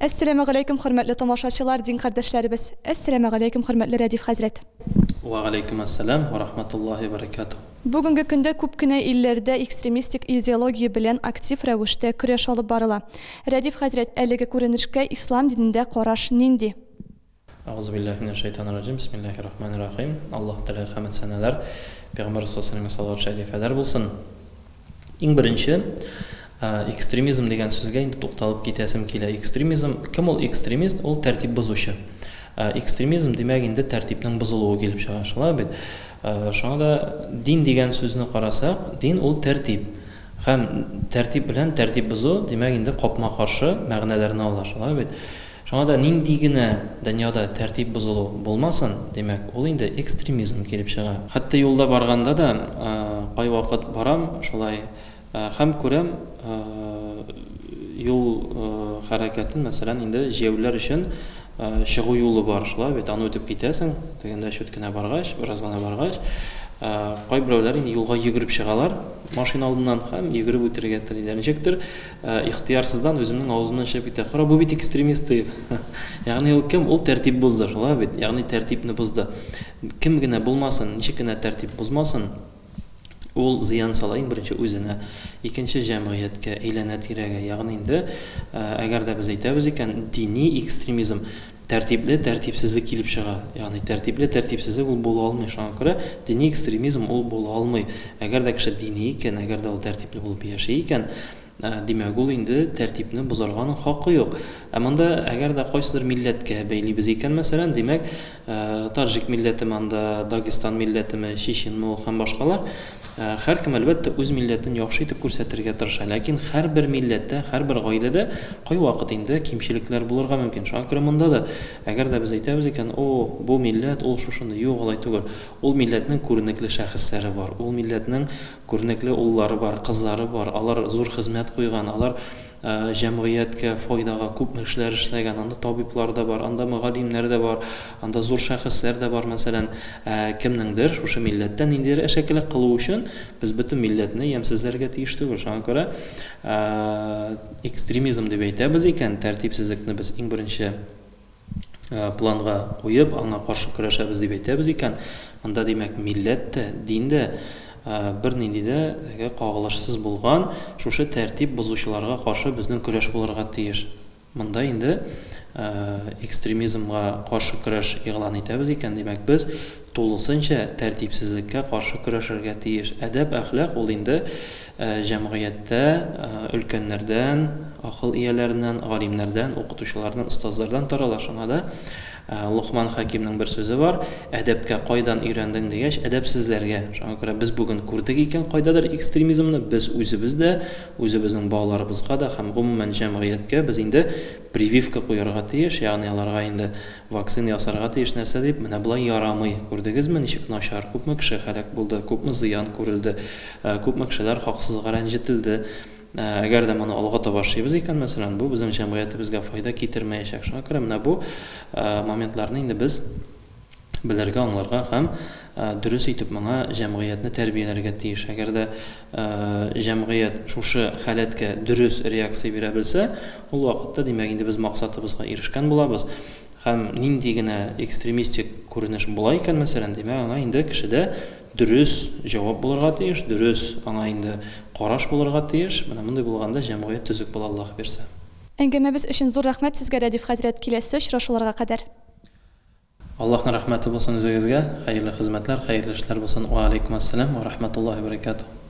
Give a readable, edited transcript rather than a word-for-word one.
Assalamu alaykum hörmətli tamaşaçılar, din qardaşlarыбыз. Assalamu alaykum hörmətli Rədif Həzrət. Wa alaykum assalam wa rahmatullahi wa barakatuh. Бүгінгі күндә күп кенә илләрдә экстремистик идеология белән актив рәвештә көрәш алып барыла. Рәдиф хәзрәт, әлеге күренешкә ислам динендә караш нинди? Аузу биллаһи минаш шайтанир раҗим. Бисмиллаһир рахманир рахим. Аллаһ тәгалә хәмд сәнәләр, Пәйгамбәр саллаллаһу алейһи шәрифәләр булсын. Иң беренче экстремизм дигән сүзгә инде тукталып китәсем килә. Экстремизм, кем ул экстремист? Ул тәртип бозучы. Экстремизм димәк инде тәртипнең бозылуы килеп чыга, шулай бит. Шуңа да дин дигән сүзне карасак, дин ул тәртип. Һәм тәртип белән тәртип бозу димәк инде капма каршы мәгънәләрне алар, шулай бит. Шуңа да нинди генә дөньяда тәртип бозылу булмасын, димәк, ул инде экстремизм килеп чыга. Хәтта юлда барганда да кай вакыт барам, шулай һәм күрәм юл хәрәкәтен, мәсәлән, инде җәяүләр өчен чыгу юлы бар, шулай бит, аны үтеп китәсең, дигәндә чөт кенә баргач, бераз гына баргач, кай берәүләр инде юлга йөгереп чыгалар, машина алдыннан һәм йөгереп үтәргә телиләр. Ничектер, ихтыярсыздан үземнең авызымнан чыгып китә. Кара, бу бит экстремист дип. Ягъни ул кем? Ул тәртип бозды, шулай бит. Ягъни тәртипне бозды. Кем генә булмасын, ничек кенә тәртип бозмасын, ул зыян сала иң беренче үзенә, икенче җәмгыятькә, әйләнә-тирәгә. Ягъни инде әгәр дә без әйтәбез икән, дини экстремизм тәртипле тәртипсезлек килеп чыга. Ягъни тәртипле тәртипсезлек ул була алмый. Шуңа күрә дини экстремизм ул була алмый. Әгәр дә кеше дини икән, әгәр дә ул тәртипле булып яши икән, димәк ул инде тәртипне бозарганың хакы юк. Ә монда әгәр дә кайсыдыр милләткә бәйлибез икән, мәсәлән, димәк, Таҗик милләте монда, Дагестан милләтеме, Чеченме һәм башкалар, һәркем әлбәттә үз милләтен яхшы итеп күрсәтергә тырыша, ләкин һәрбер милләттә, һәрбер гаиләдә кай вакыт инде кимчелекләр булырга мөмкин. Шуңа күрә монда да, әгәр дә без әйтәбез икән, бу милләт, ул шушында, юк, алай түгел. Ул милләтнең күренекле шәхесләре бар, ул милләтнең күренекле уллары бар, кызлары бар, алар зур хезмәт куйган, алар җәмгыятькә файдага күп эшләр эшләгән, анда табиблар да бар, анда мөгаллимнәр дә бар, анда зур шәхесләр дә бар, мәсәлән, кемнеңдер шушы милләттән ниндидер әшәкелек кылу өчен без бөтен милләтне ямсызларга тиеш түгел. Шуңа күрә экстремизм дип әйтәбез икән, тәртипсезлекне без иң беренче планга куеп, аңа каршы көрәшәбез дип әйтәбез икән, монда димәк милләт тә, дин дә бер нинди дә кагылышсыз булган шушы тәртип бозучыларга каршы безнең көрәш булырга тиеш. Монда инде экстремизмга каршы көрәш игълан итәбез икән, димәк, без тулысынча тәртипсезлеккә каршы көрәшергә тиеш. Әдәп, әхлак ул инде җәмгыятьтә өлкәннәрдән, акыл ияләреннән, галимнәрдән, укытучылардан, остазлардан тарала. Шуңа да Лукман Хакимның бер сүзе бар: әдәпкә кайдан өйрәндең дигәч, әдәпсезләргә. Шуңа күрә без бүген күрдек икән кайдадыр экстремизмны, без үзебез дә, үзебезнең балаларыбызга да һәм гомумән җәмгыятькә без инде прививка куярга тиеш, ягъни аларга инде вакцина ясарга тиеш. Нәрсә дип, менә булай ярамый. Күрдегезме, ничек начар, күпме кеше һәлак булды, күпме зыян күрелде, күпме кешеләр хаксызга рәнҗетелде. Әгәр дә моны алга таба ашыйбыз икән, мәсәлән, бу безнең җәмгыятебезгә файда китермәячәк. Шуңа күрә менә бу моментларны инде без белергә, аңларга һәм дөрес итеп моңа җәмгыятьне тәрбияләргә тиеш. Әгәр дә җәмгыять шушы хәләткә дөрес реакция бирә белсә, ул вакытта димәк инде без максатыбызга ирешкән булабыз. Һәм нинди генә экстремистик күренеш була икән, мәсәлән, димәк, аңа инде кешедә дөрес җавап булырга тиеш, дөрес аңа инде караш булырга тиеш. Менә мондай булганда җәмгыять төзек була, Аллаһ бирсә. Әңгәмәбез өчен зур рәхмәт сезгә, Рәдиф хәзрәт. Киләсе очрашуларга кадәр. Аллаһның рәхмәте булсын үзегезгә, хәерле хезмәтләр, хәерле эшләр булсын. Ва алейкум ассалам ва рахматуллаһи ва баракатуһ.